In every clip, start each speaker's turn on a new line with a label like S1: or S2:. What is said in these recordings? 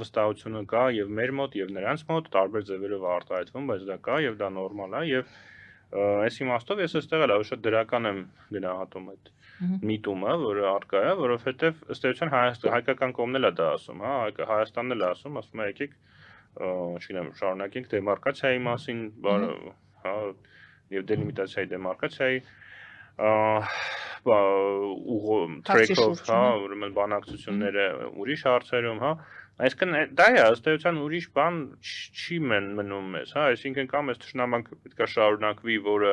S1: անվստահությունը կա եւ մեր մոտ եւ նրանց մոտ տարբեր ձևերով արտահայտվում, բայց դա կա եւ դա նորմալ է եւ այս իմաստով ես այստեղ էլ շատ դրական եմ գնահատում այդ միտումը, որը արկա է, որովհետեւ ըստ էության հայկական կողմն էլ է դա ասում, հա, Հայաստանն էլ ասում է, եկեք, չգիտեմ, շարունակենք դեմարկացիայի մասին, հա, եւ դելիմիտացիայի դեմարկացիայի track-ով, հա, ուրեմն բանակցությունները ուրիշ հարցերում, հա, այսինքն դա է, ըստ էության ուրիշ բան չի մնում մեզ, հա, այսինքն կամ այս թշնամանքը պետք է շարունակվի, որը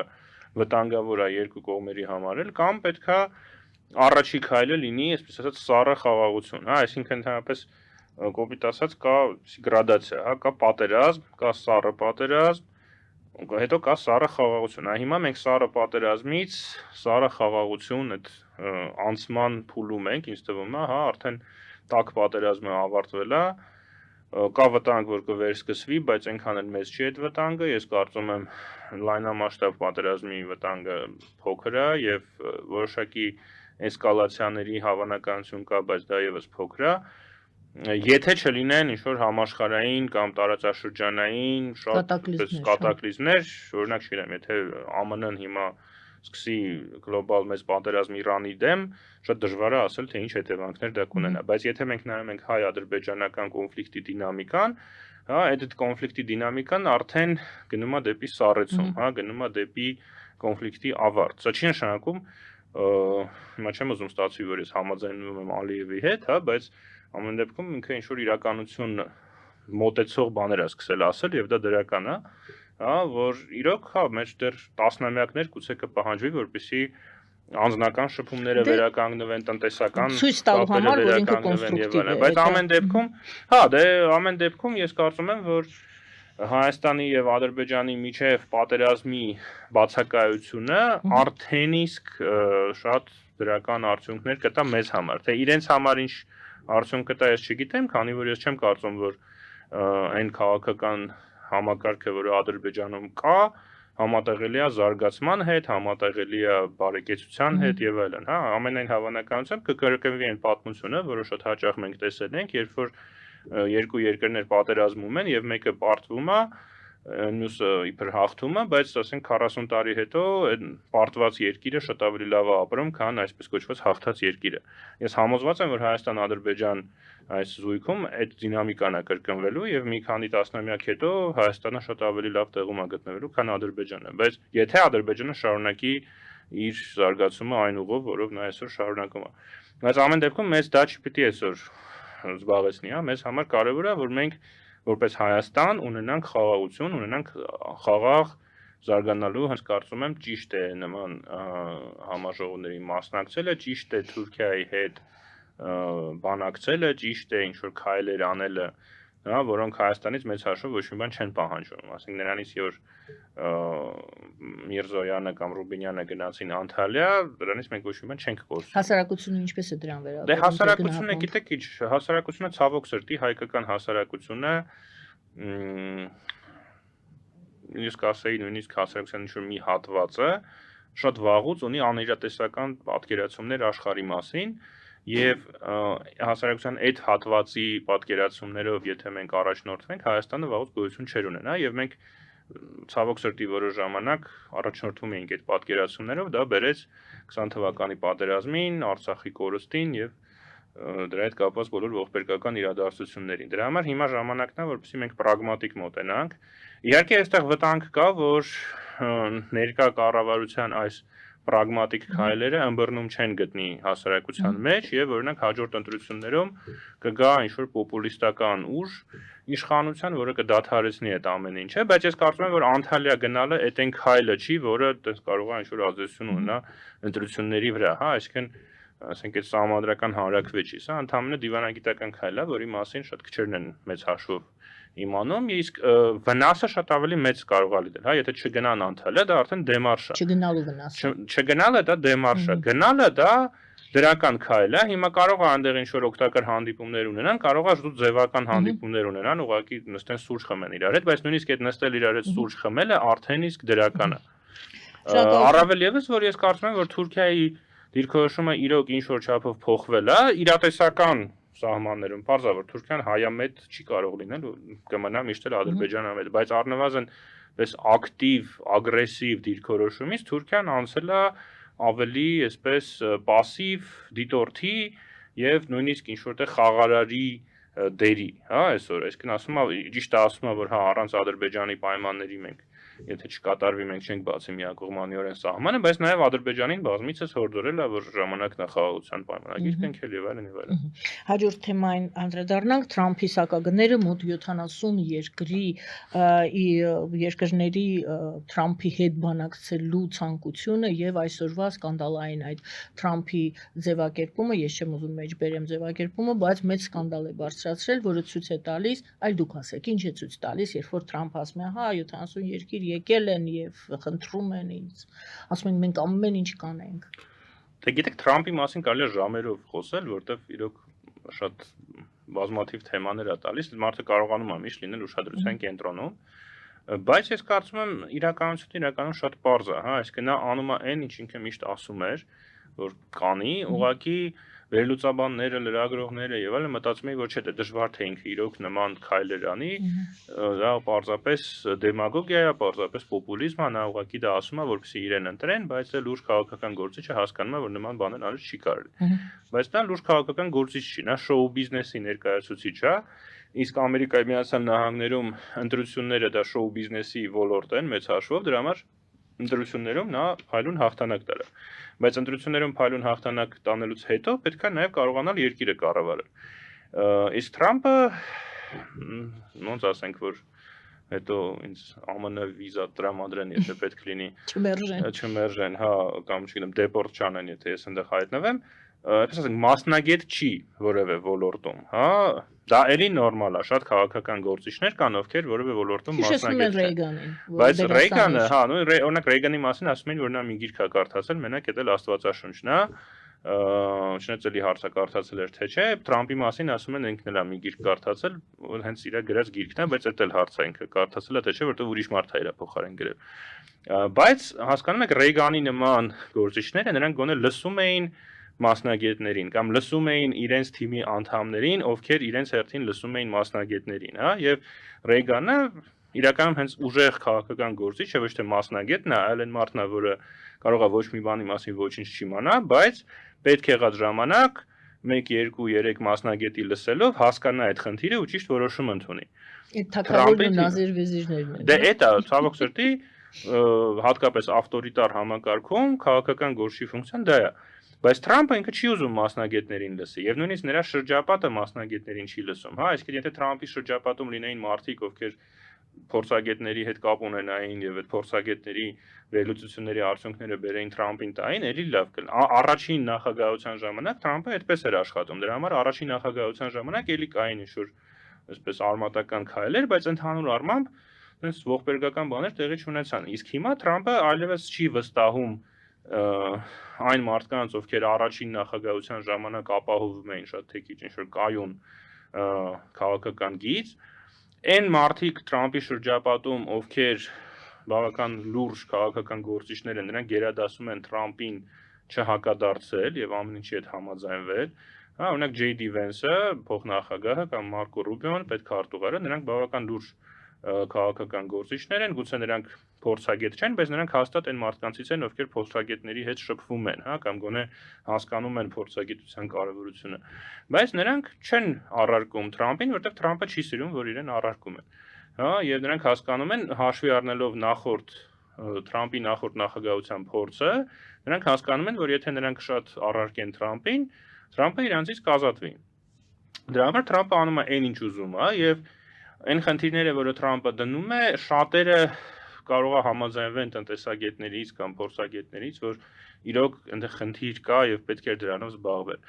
S1: վտանգավոր է երկու կողմերի համար էլ, կամ պետք է առաջի քայլը լինի, այսպես ասած, սառը խաղաղություն, հա, այսինքն ընդհանրապես կոպիտ ասած կա գրադացիա, հա, կա պատերազմ, կա սառը պատերազմ, հետո կա սառը խաղաղություն, հիմա մենք սառը պատերազմից սառը խաղաղություն այդ անցման փուլում ենք, ինձ թվում է, հա, արդեն տաք պատերազմը ավարտվել է, կա վտանգ, որ կվերսկսվի, բայց այնքան էլ մեծ չի այդ վտանգը, ես կարծում եմ լայնամասշտաբ պատերազմի վտանգը փոքր է եւ որոշակի էսկալացիաների հավանականություն կա, բայց դա եւս փոքր է, եթե չլինեն ինչ-որ համաշխարհային կամ տարածաշրջանային շատ կատակլիզմներ, օրինակ չգիտեմ, եթե ԱՄՆ-ն հիմա սկսի գլոբալ մեծ պատերազմ Իրանի դեմ, շատ դժվար է ասել, թե ինչ հետևանքներ դա կունենա, բայց եթե մենք նայում ենք հայ-ադրբեջանական կոնֆլիկտի դինամիկան, հա, այդ կոնֆլիկտի դինամիկան արդեն գնում է դեպի սառեցում, հա, գնում է դեպի կոնֆլիկտի ավարտ։ Սա չի նշանակում, հիմա չեմ ուզում ստացվի, որ ես համաձայնում եմ Ալիևի հետ, հա, բայց ամեն դեպքում ինքը ինչ-որ իրականություն մոտեցող բաներ է սկսել ասել եւ դա դրական է, հա, որ իրոք, հա, մեջ դեռ տասնամյակներ գուցե կպահանջվի, որպեսզի անձնական շփումները վերականգնվեն, տնտեսական կապերը վերականգնվեն եւ այլն, բայց ամեն դեպքում, հա, դե ամեն դեպքում ես կարծում եմ, որ Հայաստանի եւ Ադրբեջանի միջև պատերազմի բացակայությունը արդեն իսկ շատ դրական արդյունքներ կտա մեզ համար, թե իրենց համար ինչ արդյունք կտա ես չգիտեմ, քանի որ ես չեմ կարծում, որ այն քաղաքական համակարգը, որը Ադրբեջանում կա, համատեղելի է զարգացման հետ, համատեղելի է բարեկեցության հետ եւ այլն, հա, ամենայն հավանականությամբ կկրկնվի այն պատմությունը, որը շատ հաճախ մենք տեսել ենք, երբ որ երկու երկրներ պատերազմում են եւ մեկը պարտվում է, մյուսը իբր հաղթում է, բայց ասենք 40 տարի հետո այդ պարտված երկիրը շատ ավելի լավ է ապրում, քան այսպես կոչված հաղթած երկիրը։ Ես համոզված եմ, որ Հայաստան-Ադրբեջան այս զույգում այդ դինամիկան է կրկնվելու եւ մի քանի տասնամյակ հետո Հայաստանը շատ ավելի լավ տեղում է գտնվելու, քան Ադրբեջանը, բայց եթե Ադրբեջանը շարունակի իր զարգացումը այն ուղով, որով նա այսօր շարունակում է։ Բայց ամեն դեպքում մեզ դա չպիտի այսօր զբաղեցնի, հա, մեզ համար կարևոր է, որ մենք որպես Հայաստան ունենանք խաղաղություն, ունենանք խաղաղ զարգանալու, հենց կարծում եմ ճիշտ է նման համաժողովների մասնակցելը, ճիշտ է Թուրքիայի հետ բանակցելը, ճիշտ է ինչ-որ քայլեր անելը, հա, որոնք Հայաստանից մեծ հաշվով ոչ մի բան չեն պահանջում, ասենք նրանից որ Միրզոյանը կամ Ռուբինյանը գնացին Անտալիա, դրանից մենք ոչ մի բան չենք խոսում։
S2: Հասարակությունը ինչպես է դրան վերաբերվում։
S1: Դե հասարակությունը, գիտեք ինչ, հասարակությունը ցավոք սրտի հայկական հասարակությունը նույնիսկ ասեի, նույնիսկ հասարակության ինչ-որ մի հատվածը շատ վաղուց ունի անիրատեսական պատկերացումներ աշխարհի մասին եւ հասարակության այդ հատվածի պատկերացումներով եթե մենք առաջնորդվենք, Հայաստանը վաղուց գոյություն չէր ունենա եւ մենք ցավոք սրտի որոշ ժամանակ առաջնորդվում էինք այդ պատկերացումներով, դա բերեց 20 թվականի պատերազմին, Արցախի կորստին եւ դրա հետ կապված բոլոր ողբերգական իրադարձություններին։ Դրա համար հիմա ժամանակն է, որպեսզի մենք պրագմատիկ մոտենանք։ Իհարկե այստեղ վտանգ կա, որ ներկա կառավարության այս պրագմատիկ քայլերը ըմբռնում չեն գտնի հասարակության մեջ եւ օրինակ հաջորդ ընտրություններում կգա ինչ-որ պոպուլիստական ուժ իշխանության, որը կդադարեցնի այդ ամեն ինչը, բայց ես կարծում եմ, որ Անտալիա գնալը այդ այն քայլը չի, որը կարող է ինչ-որ ազդեցություն ունենա ընտրությունների վրա, հա, այսինքն ասենք այդ սահմանադրական հանրաքվեճի, սա ընդհանրապես դիվանագիտական քայլ է, որի մասին շատ քչերն են մեծ հաշվով իմանում, իսկ վնասը շատ ավելի մեծ կարող է լինել, հա, եթե չգնան Անտալիա, դա արդեն դեմարշ է։
S2: Չգնալու վնասը։
S1: Չգնալը դա դեմարշ է, գնալը դա դրական քայլ է, հիմա կարող է այնտեղ ինչ-որ օգտակար հանդիպումներ ունենան, կարող է զուտ ձևական հանդիպումներ ունենան, ուղղակի նստեն սուրճ խմեն իրար հետ, բայց նույնիսկ այդ նստել իրար հետ սուրճ խմելը արդեն իսկ դրական է։ Առավել եւս, որ ես կարծում եմ, որ Թուրքիայի դիրքորոշումը իրոք ինչ-որ չափով փոխվել է, իրատեսական սահմաններում բարձր Թուրքիան հայամետ չի կարող լինել ու կմնա միշտ էլ Ադրբեջանամետ, բայց առնվազն այս ակտիվ, ագրեսիվ դիրքորոշումից Թուրքիան անցել է ավելի այսպես пассив դիտորդի եւ նույնիսկ ինչ որտեղ խաղարարի դերի, հա, այսօր, այսինքն ասում է, ճիշտ ասում է, որ հա առանց Ադրբեջանի պայմանների մենք եթե չկատարվի մենք չենք բացի միակողմանիորեն սահմանը, բայց նաև Ադրբեջանին բազմիցս հորդորել է, որ ժամանակ նախահաղության պայմանագիր կնքել եւ այլն եւ այլն։
S2: Հաջորդ թեմային անդրադառնանք Թրամփի սակագները մոտ 70 երկրների Թրամփի հետ բանակցելու ցանկությունը եւ այսօրվա սկանդալային այդ Թրամփի ձևակերպումը, ես չեմ ուզում մեջբերեմ ձևակերպումը, բայց մեծ սկանդալ է բարձրացրել, որը ցույց է տալիս, այլ դուք ասեք, ինչ է ցույց տալիս, երբ որ Թրամփը ասում է, հա 70 երկիր եկել են եւ խնդրում են ինձ, ասում են մենք ամեն ինչ կանենք։
S1: Դե գիտեք Թրամփի մասին կարելի է ժամերով խոսել, որտեվ իրոք շատ բազմաթիվ թեմաներ է տալիս, մարդը կարողանում է միշտ լինել ուշադրության կենտրոնում, բայց ես կարծում եմ իրականությունը իրականում շատ պարզ է, հա, այսինքն նա անում է այն, ինչ ինքը միշտ ասում էր, որ կանի, ուղղակի վերլուծաբանները, լրագրողները եւ այլն մտածում էին, որ չէ, դժվար թե ինքը իրոք նման քայլեր անի, դա պարզապես դեմագոգիա է, պարզապես պոպուլիզմ է, նա ուղղակի դա ասում է, որպեսզի իրեն ընտրեն, բայց էլ լուրջ քաղաքական գործիչը հասկանում է, որ նման բաներ անել չի կարելի։ Բայց դա լուրջ քաղաքական գործիչ չի, նա շոու բիզնեսի ներկայացուցիչ է, իսկ Ամերիկայի Միացյալ Նահանգներում ընտրությունները դա շոու բիզնեսի ոլորտ են մեծ հաշվով, դրա համար ընտրություններում նա փայլուն հաղթանակ տարավ։ Բայց ընտրություններում փայլուն հաղթանակ տանելուց հետո պետք է նաև կարողանալ երկիրը կառավարել։ Իսկ Թրամփը ոնց ասենք, որ հետո ինձ ԱՄՆ վիզա տրամադրեն, եթե պետք լինի, չմերժեն, հա, կամ չգիտեմ, դեպորտ չանեն, եթե ես այնտեղ հայտնվեմ, այսպես ասենք, մասնագետ չի որևէ ոլորտում, հա, դա էլի նորմալ է, շատ քաղաքական գործիչներ կան, ովքեր որևէ ոլորտում մասնագետ չեն։ Բայց Ռեյգանը, հա, օրինակ Ռեյգանի մասին ասում են, որ նա մի գիրք է կարդացել, մենակ դա Աստվածաշունչն է, չնայած էլի հարցը կարդացել էր թե չէ, Թրամփի մասին ասում են ինքն էլ մի գիրք կարդացել, հենց իր գրած գիրքն է, բայց դա էլ հարց է ինքը կարդացել է թե չէ, որտեղ ուրիշ մարդ է իր փոխարեն գրել։ Բայց հասկանում եք Ռեյգանի նման գործիչները նրանք գոնե լսում էին մասնագետներին կամ լսում էին իրենց թիմի անդամներին, ովքեր իրենց հերթին լսում էին մասնագետներին, հա, եւ Ռեյգանը իրականում հենց ուժեղ քաղաքական գործիչ է, ոչ թե մասնագետն է, այլ այն մարդն է, որը կարող է ոչ մի բանի մասին ոչինչ չիմանա, բայց պետք եղած ժամանակ 1, 2, 3 մասնագետի լսելով հասկանա այդ խնդիրը ու ճիշտ որոշում ընդունի։
S2: Այդ թակավորն ու նազիր վեզիրներն են։
S1: Դե դա ցավոք սրտի հատկապես ավտորիտար համակարգում քաղաքական գործի ֆունկցիան դա է։ Բայց Թրամփը ինքը չի ուզում մասնագետներին լսի, եւ նույնիսկ նրա շրջապատը մասնագետներին չի լսում, հա, այսինքն եթե Թրամփի շրջապատում լինեին մարդիկ, ովքեր փորձագետների հետ կապ ունենային եւ այդ փորձագետների վերլուծությունների արդյունքները բերեին Թրամփին տային, էլի լավ կլինի։ Առաջին նախագահության ժամանակ Թրամփը այդպես էր աշխատում, դրա համար առաջին նախագահության ժամանակ էլի կային ինչ-որ այսպես արմատական քայլեր, բայց ընդհանուր առմամբ այնպես ողբերգական բաներ տեղի չունեցան։ Իսկ հիմա Թրամփը այլևս չի վստահում այն մարդկանց, ովքեր առաջին նախագահության ժամանակ ապահովում էին շատ թեքիչ ինչ-որ կայուն քաղաքական գիծ, այն մարդիկ Թրամփի շրջապատում, ովքեր բավական լուրջ քաղաքական գործիչներ են, նրանք գերադասում են Թրամփին չհակադարձել եւ ամեն ինչի հետ համաձայնվել, հա, օրինակ J.D. Vance-ը, փոխնախագահը կամ Մարկո Ռուբիոն, պետքարտուղարը, նրանք բավական լուրջ քաղաքական գործիչներ են, գուցե նրանք փորձագետ չեն, բայց նրանք հաստատ այն մարդկանցից են, ովքեր փորձագետների հետ շփվում են, հա, կամ գոնե հասկանում են փորձագիտության կարևորությունը։ Բայց նրանք չեն առարկում Թրամփին, որտեղ Թրամփը չի սիրում, որ իրեն առարկում են։ Հա, եւ նրանք հասկանում են, հաշվի առնելով Թրամփի նախորդ նախագահության փորձը, նրանք հասկանում են, որ եթե նրանք շատ առարկեն Թրամփին, Թրամփը իրանցից կազատվի։ Դրա համար Թրամփը անում է այն ինչ ուզում է եւ այն խնդիրները, որը Թրամփը դնում է, շատերը կարող է համաձայնվեն տնտեսագետներից կամ փորձագետներից, որ իրոք այնտեղ խնդիր կա եւ պետք է դրանով զբաղվել։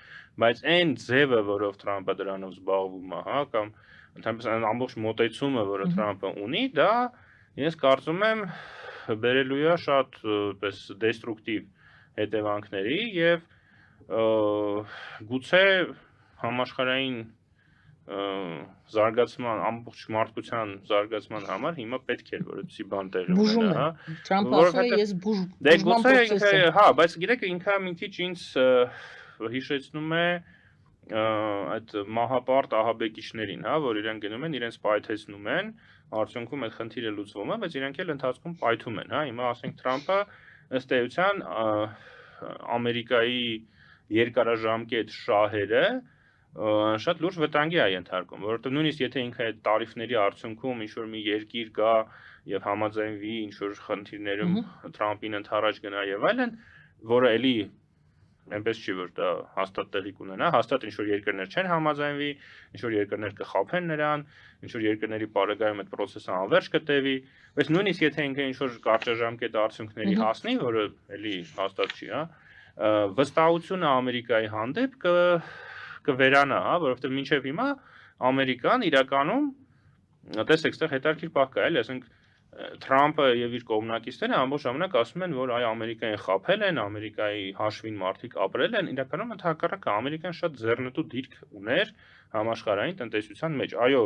S1: Բայց այն ձևը, որով Թրամփը դրանով զբաղվում է, հա, կամ ընդհանրապես այն ամբողջ մոտեցումը, որը Թրամփը ունի, դա ես կարծում եմ բերելու է շատ պես դեստրուկտիվ հետևանքների եւ գուցե համաշխարհային զարգացման ամբողջ մարդկության զարգացման համար հիմա պետք էր որ այդպիսի բան տեղի ունենա, հա։
S2: Թրամփը ասում է ես բուժման
S1: պրոցես եմ։ Հա, բայց գիտեք ինքը մի քիչ ինձ հիշեցնում է այդ մահապարտ ահաբեկիչներին, հա, որ իրենք գնում են, իրենց պայթեցնում են, արդյունքում այդ խնդիրը լուծվում է, բայց իրենք էլ ընթացքում պայթում են, հա, հիմա ասենք Թրամփը ըստ էության Ամերիկայի երկարաժամկետ շահերը շատ լուրջ վտանգի է ենթարկում, որովհետև նույնիսկ եթե ինքը այդ տարիֆների արդյունքում ինչ-որ մի երկիր գա եւ համաձայնվի ինչ-որ խնդիրներում Թրամփին ընդառաջ գնա եւ այլն, որը էլի այնպես չի որ դա հաստատ տեղի կունենա, հաստատ ինչ-որ երկրներ չեն համաձայնվի, ինչ-որ երկրներ կխաբեն նրան, ինչ-որ երկրների պարագայում այդ process-ը անverջ կտևի, բայց նույնիսկ եթե ինքը ինչ-որ կարճաժամկետ արդյունքների հասնի, որը էլի հաստատ չի, հա, վստահությունը Ամերիկայի հանդեպ կվերանա, հա, որովհետև մինչև հիմա Ամերիկան իրականում տեսեք, այստեղ հետաքրքիր բան կա, էլի, ասենք Թրամփը եւ իր կողմնակիցները ամբողջ ժամանակ ասում են, որ այ Ամերիկային խաբել են, Ամերիկայի հաշվին մարդիկ ապրել են, իրականում ընդհակառակը Ամերիկան շատ ձեռնտու դիրք ուներ համաշխարհային տնտեսության մեջ։ Այո,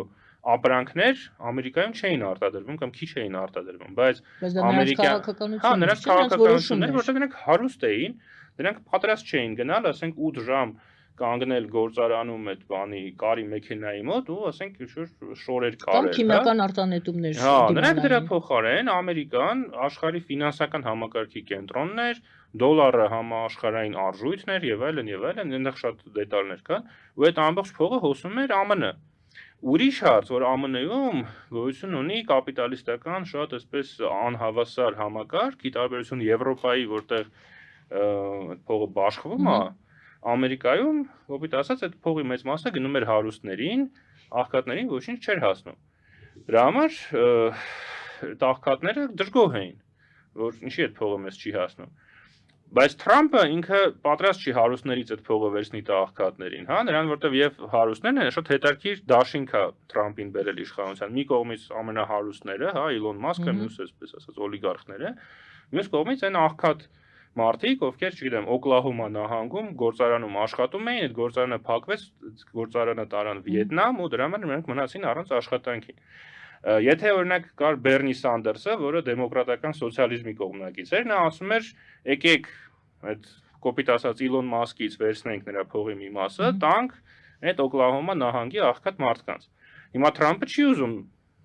S1: ապրանքներ Ամերիկայում չէին արտադրվում կամ քիչ էին արտադրվում, բայց
S2: Ամերիկան
S1: նրանց քաղաքականությունն էր, որտեղ նրանք հարուստ էին, նրանք պատրաստ չէին գնալ, ասենք 8 ժամ կանգնել գործարանում այդ բանի կարի մեքենայի մոտ ու ասենք ինչ-որ շորեր կարել,
S2: կամ քիմիական արտանետումներ
S1: հա, նրանք դրա փոխարեն Ամերիկան աշխարհի ֆինանսական համակարգի կենտրոնն էր, դոլարը համաշխարհային արժույթն էր եւ այլն, այնտեղ շատ դետալներ կան, ու այդ ամբողջ փողը հոսում էր ԱՄՆ։ Ուրիշ հարց, որ ԱՄՆ-ում գոյություն ունի կապիտալիստական շատ այսպես անհավասար համակարգ, ի տարբերություն Եվրոպայի, որտեղ այդ փողը բաշխվում է, Ամերիկայում, ոբիտ ասած, այդ փողի մեծ մասը գնում էր հարուստներին, աղքատներին ոչինչ չէր հասնում։ Դրա համար այդ աղքատները դժգոհ էին, որ ինչի այդ փողը մեզ չի հասնում։ Բայց Թրամփը ինքը պատրաստ չի հարուստներից այդ փողը վերցնի տա աղքատներին, հա, նրան որտեվ եւ հարուստներն են շատ հետաքրքիր դաշինք է Թրամփին բերել իշխանության։ Մի կողմից ամենահարուստները, հա, Իլոն Մասկը, մյուսը, այսպես ասած, օլիգարխները, մյուս կողմից այն աղքատ մարդիկ, ովքեր, չգիտեմ, Օկլահոմա նահանգում գործարանում աշխատում էին, այդ գործարանը փակվեց, գործարանը տարան Վիետնամ ու դրա համար նրանք մնացին առանց աշխատանքի։ Եթե օրինակ կար Բերնի Սանդերսը, որը դեմոկրատական սոցիալիզմի կողմնակից էր, նա ասում էր, եկեք այդ կոպիտ ասած Իլոն Մասկից վերցնենք նրա փողի մի մասը, տանք այդ Օկլահոմա նահանգի աղքատ մարդկանց։ Հիմա Թրամփը չի ուզում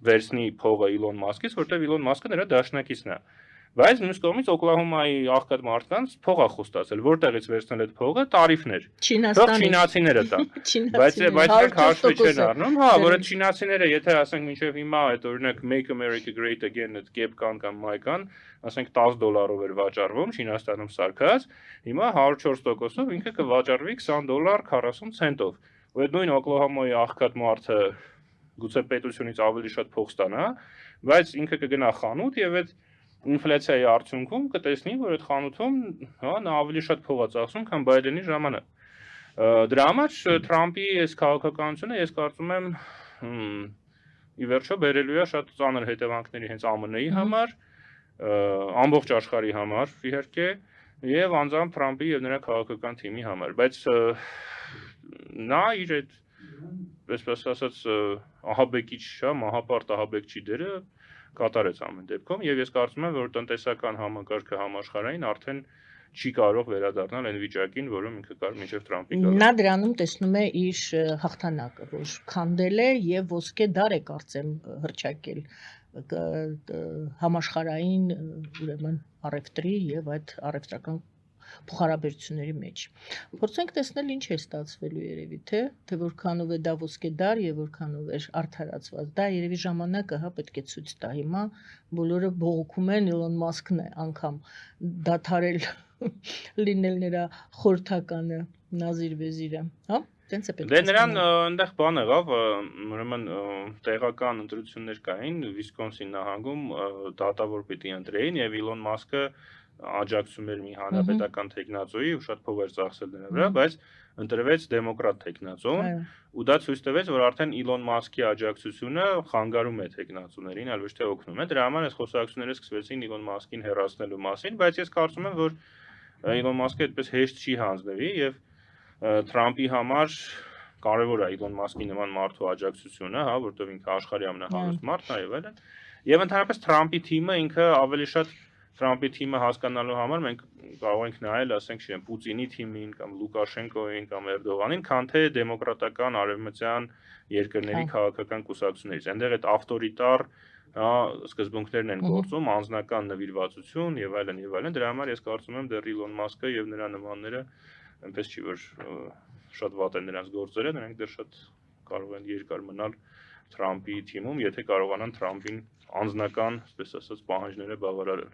S1: վերցնի փողը Իլոն Մասկից, որտեղ Իլոն Մասկը նրա դաշնակիցն է։ Բայց մյուս կողմից Օկլահոմայի աղքատ մարդկանց փող է խոստացել, որտեղից վերցնել այդ փողը տարիֆներ։ Թող չինացիները տան։ Բայց նրանք հաշվի չեն առնում, հա, որ այդ չինացիները, եթե ասենք մինչև հիմա այդ օրինակ Make America Great Again այդ կեպկան կամ մայկան, ասենք $10 էր վաճառվում Չինաստանում սարքած, հիմա 104%-ով ինքը կվաճառվի $20 40 ցենտով։ Ու այդ նույն Օկլահոմայի աղքատ մարդը գուցե պետությունից ավելի շատ փող ստանա, բայց ինքը կգնա խանութ եւ այդ ինֆլյացիայի արդյունքում կտեսնի, որ այդ խանութում, հա, նա ավելի շատ փող է ծախսում, քան Բայդենի ժամանակ։ Դրա համար Թրամփի այս քաղաքականությունը ես կարծում եմ ի վերջո բերելու է շատ ծանր հետևանքների հենց ԱՄՆ-ի համար, ամբողջ աշխարհի համար, իհարկե, եւ անձամբ Թրամփի եւ նրա քաղաքական թիմի համար, բայց նա իր այդ, այսպես ասած, ահաբեկիչ, հա, մահապարտ ահաբեկչի դերը կատարեց ամեն դեպքում եւ ես կարծում եմ, որ տնտեսական համակարգը համաշխարհային արդեն չի կարող վերադառնալ այն վիճակին, որում ինքը կար մինչև Թրամփի գալը։
S2: Նա դրանում տեսնում է իր հաղթանակը, որ քանդել է եւ ոսկե դար է կարծեմ հրճակել համաշխարհային ուրեմն առևտրի եւ այդ առևտրական փոխհարաբերությունների մեջ։ Փորձենք տեսնել ինչ է ստացվելու երևի, թե որքանով է դա ոսկե դար եւ որքանով է արդարացված։ Դա երևի ժամանակը հա պետք է ցույց տա։ Հիմա բոլորը բողոքում են Իլոն Մասկն է անգամ դադարել լինել նրա խորհրդականը Նազիր Վեզիրը, հա։ Տենց է պետք։
S1: Դե նրան այնտեղ բան եղավ, ուրեմն տեղական ընտրություններ կային Վիսկոնսին նահանգում, դատավոր պիտի ընտրեին եւ Իլոն Մասկը աջակցում էր մի հանրապետական տեխնացուի ու շատ փող էր ծախսել նրա վրա, բայց ընտրվեց դեմոկրատ տեխնացուն ու դա ցույց տվեց, որ արդեն Իլոն Մասկի աջակցությունը խանգարում է տեխնացուներին, այլ ոչ թե օգնում է։ Դրա համար այս խոսակցությունները սկսվեցին Իլոն Մասկին հեռացնելու մասին, բայց ես կարծում եմ, որ Իլոն Մասկը այդպես հեշտ չի հանձնվի եւ Թրամփի համար կարևոր է Իլոն Մասկի նման մարդու աջակցությունը, հա, որտեղ ինքը աշխարհի ամենահարուստ մարդն է եւ այլն։ Եվ ընդհանրապես Թրամփի թիմը ինքը ավելի շատ Թրամփի թիմը հասկանալու համար մենք կարող ենք նայել, ասենք, չեմ, Պուտինի թիմին կամ Լուկաշենկոին կամ Էրդողանին, քան թե դեմոկրատական արևմտյան երկրների քաղաքական կուսակցություններից։ Այնտեղ այդ ավտորիտար սկզբունքներն են գործում, անձնական նվիրվածություն եւ այլն, դրա համար ես կարծում եմ դեռ Իլոն Մասկը եւ նրա նմանները այնպես չի որ շատ վատ են նրանց գործերը, նրանք դեռ շատ կարող են երկար մնալ Թրամփի թիմում, եթե կարողանան Թրամփին անձնական, այսպես ասած, պահանջները բավարարել։